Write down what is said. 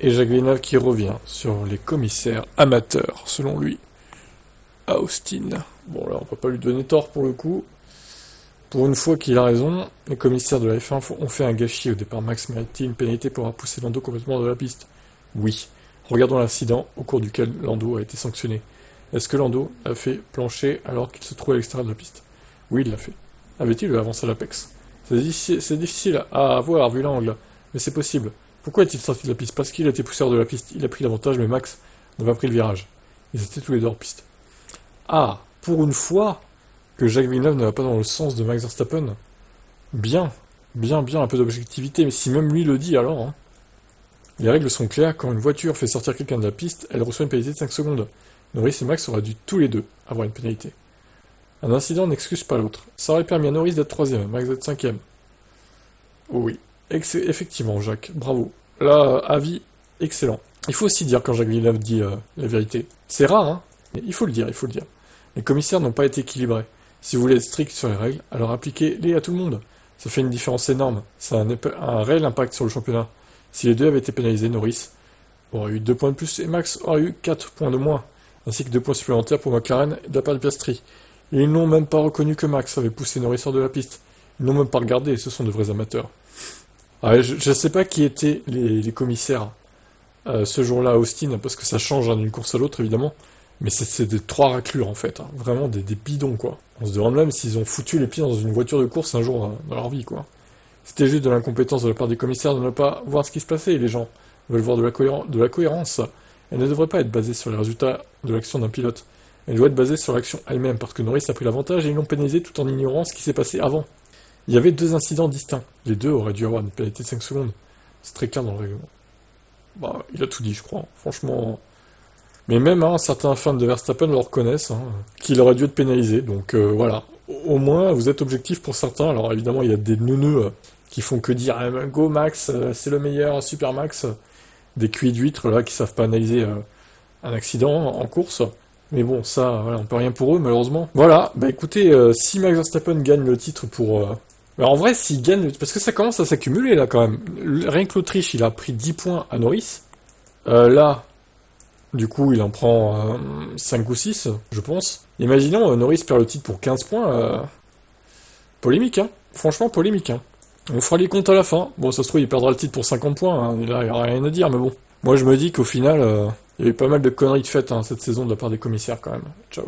Et Jacques Villeneuve qui revient sur les commissaires amateurs, selon lui, à Austin. Bon là, on peut pas lui donner tort pour le coup. Pour une fois qu'il a raison, les commissaires de la F1 ont fait un gâchis au départ. Max mérite une pénalité pour avoir poussé Lando complètement de la piste. Oui. Regardons l'incident au cours duquel Lando a été sanctionné. Est-ce que Lando a fait plancher alors qu'il se trouvait à l'extérieur de la piste? Oui, il l'a fait. Avait-il avancé à l'Apex? C'est difficile à voir vu l'angle, mais c'est possible. Pourquoi est-il sorti de la piste? Parce qu'il a été poussé hors de la piste. Il a pris l'avantage, mais Max n'a pas pris le virage. Ils étaient tous les deux hors piste. Ah, pour une fois que Jacques Villeneuve ne va pas dans le sens de Max Verstappen. Bien, un peu d'objectivité, mais si même lui le dit alors, hein. Les règles sont claires, quand une voiture fait sortir quelqu'un de la piste, elle reçoit une pénalité de 5 secondes. Norris et Max auraient dû tous les deux avoir une pénalité. Un incident n'excuse pas l'autre. Ça aurait permis à Norris d'être 3ème, Max d'être 5ème. Oh oui, effectivement Jacques, bravo. Là, avis excellent. Il faut aussi dire quand Jacques Villeneuve dit la vérité. C'est rare, hein, mais il faut le dire. Les commissaires n'ont pas été équilibrés. Si vous voulez être strict sur les règles, alors appliquez-les à tout le monde. Ça fait une différence énorme. Ça a un réel impact sur le championnat. Si les deux avaient été pénalisés, Norris aurait eu 2 points de plus et Max aurait eu 4 points de moins, ainsi que 2 points supplémentaires pour McLaren de la part de Piastri. Et ils n'ont même pas reconnu que Max avait poussé Norris hors de la piste. Ils n'ont même pas regardé, ce sont de vrais amateurs. Ah, je ne sais pas qui étaient les commissaires ce jour-là à Austin, parce que ça change d'une course à l'autre évidemment, mais c'est des 3 raclures en fait, hein. Vraiment des bidons quoi. On se demande même s'ils ont foutu les pieds dans une voiture de course un jour dans leur vie quoi. C'était juste de l'incompétence de la part des commissaires de ne pas voir ce qui se passait, les gens veulent voir de la cohérence. Elle ne devrait pas être basée sur les résultats de l'action d'un pilote. Elle doit être basée sur l'action elle-même, parce que Norris a pris l'avantage et ils l'ont pénalisé tout en ignorant ce qui s'est passé avant. Il y avait 2 incidents distincts. Les deux auraient dû avoir une pénalité de 5 secondes. C'est très clair dans le règlement. Bah, il a tout dit, je crois. Franchement. Mais même, hein, certains fans de Verstappen le reconnaissent, hein, qu'il aurait dû être pénalisé. Donc voilà. Au moins, vous êtes objectif pour certains. Alors évidemment, il y a des neuneux qui font que dire Go Max, c'est le meilleur, Super Max. Des cuits d'huîtres là qui savent pas analyser un accident en course. Mais bon, ça, voilà, on peut rien pour eux, malheureusement. Voilà, bah écoutez, si Max Verstappen gagne le titre pour... bah, en vrai, s'il gagne... Parce que ça commence à s'accumuler, là, quand même. Rien que l'Autriche, il a pris 10 points à Norris. Là, du coup, il en prend 5 ou 6, je pense. Imaginons, Norris perd le titre pour 15 points. Polémique, hein. Franchement, polémique, hein. On fera les comptes à la fin. Bon, ça se trouve, il perdra le titre pour 50 points. Hein. Là, il n'y aura rien à dire, mais bon. Moi, je me dis qu'au final... il y a eu pas mal de conneries de faites hein, cette saison de la part des commissaires quand même. Ciao.